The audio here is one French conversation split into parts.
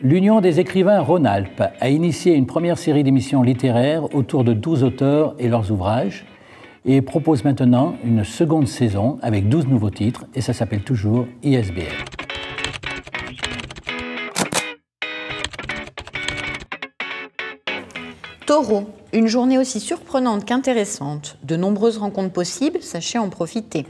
L'Union des écrivains Rhône-Alpes a initié une première série d'émissions littéraires autour de 12 auteurs et leurs ouvrages et propose maintenant une seconde saison avec 12 nouveaux titres et ça s'appelle toujours ISBL. Taureau, une journée aussi surprenante qu'intéressante. De nombreuses rencontres possibles, sachez en profiter.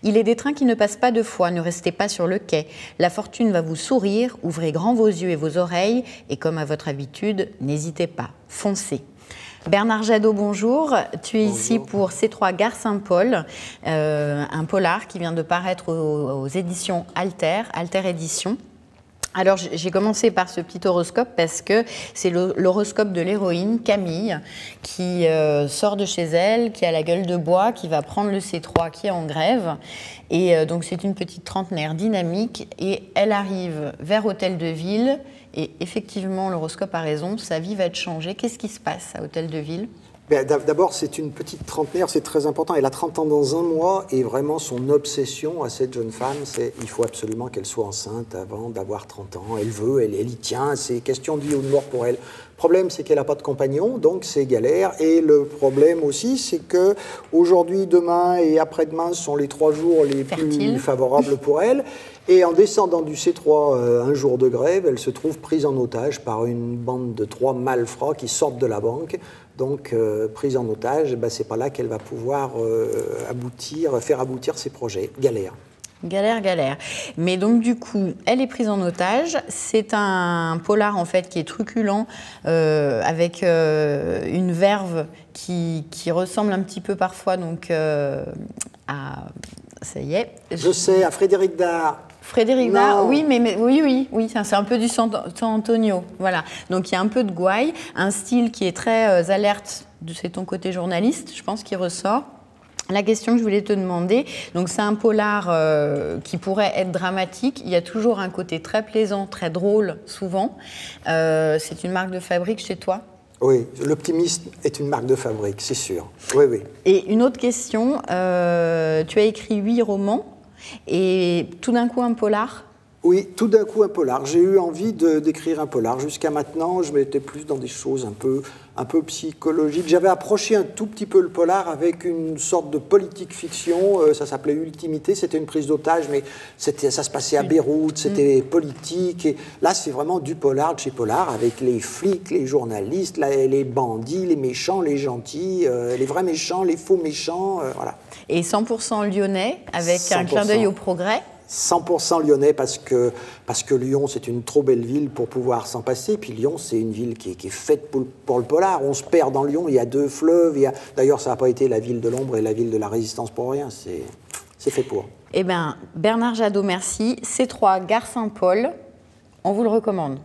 Il est des trains qui ne passent pas deux fois, ne restez pas sur le quai. La fortune va vous sourire, ouvrez grand vos yeux et vos oreilles et comme à votre habitude, n'hésitez pas, foncez. Bernard Jadot, bonjour. Tu es ici pour C3 Gare Saint-Paul, un polar qui vient de paraître aux éditions Alter Éditions. Alors, j'ai commencé par ce petit horoscope parce que c'est l'horoscope de l'héroïne, Camille, qui sort de chez elle, qui a la gueule de bois, qui va prendre le C3, qui est en grève. Et donc, c'est une petite trentenaire dynamique et elle arrive vers Hôtel de Ville. Et effectivement, l'horoscope a raison, sa vie va être changée. Qu'est-ce qui se passe à Hôtel de Ville ? D'abord, c'est une petite trentenaire, c'est très important. Elle a 30 ans dans un mois et vraiment son obsession à cette jeune femme, c'est il faut absolument qu'elle soit enceinte avant d'avoir 30 ans. Elle veut, elle y tient, c'est question de vie ou de mort pour elle. Le problème, c'est qu'elle n'a pas de compagnon, donc c'est galère. Et le problème aussi, c'est que aujourd'hui, demain et après-demain sont les 3 jours les plus favorables pour elle. Et en descendant du C3 un jour de grève, elle se trouve prise en otage par une bande de 3 malfrats qui sortent de la banque. Donc, prise en otage, c'est pas là qu'elle va pouvoir faire aboutir ses projets. Galère. Galère, galère. Mais donc, du coup, elle est prise en otage. C'est un polar, en fait, qui est truculent, avec une verve qui ressemble un petit peu parfois donc, à... Ça y est. Je sais, à Frédéric Dard. Frédéric Dard, oui, oui, c'est un peu du San Antonio, voilà. Donc il y a un peu de gouaille, un style qui est très alerte, c'est ton côté journaliste, je pense, qui ressort. La question que je voulais te demander, donc c'est un polar qui pourrait être dramatique, il y a toujours un côté très plaisant, très drôle, souvent. C'est une marque de fabrique chez toi ? Oui, l'optimisme est une marque de fabrique, c'est sûr. Oui, oui. Et une autre question, tu as écrit 8 romans, et tout d'un coup un polar ? Oui, tout d'un coup un polar. J'ai eu envie d'écrire un polar. Jusqu'à maintenant, je m'étais plus dans des choses un peu psychologiques. J'avais approché un tout petit peu le polar avec une sorte de politique fiction. Ça s'appelait Ultimité. C'était une prise d'otage, mais ça se passait à Beyrouth. C'était politique. Et là, c'est vraiment du polar de chez Polar, avec les flics, les journalistes, les bandits, les méchants, les gentils, les vrais méchants, les faux méchants. Voilà. Et 100% lyonnais, avec 100%. Un clin d'œil au progrès ? 100% lyonnais parce que Lyon, c'est une trop belle ville pour pouvoir s'en passer. Puis Lyon, c'est une ville qui est faite pour le polar. On se perd dans Lyon, il y a 2 fleuves. D'ailleurs, ça n'a pas été la ville de l'ombre et la ville de la résistance pour rien. C'est fait pour. Eh bien, Bernard Jadot, merci. C3 Gare Saint-Paul, on vous le recommande.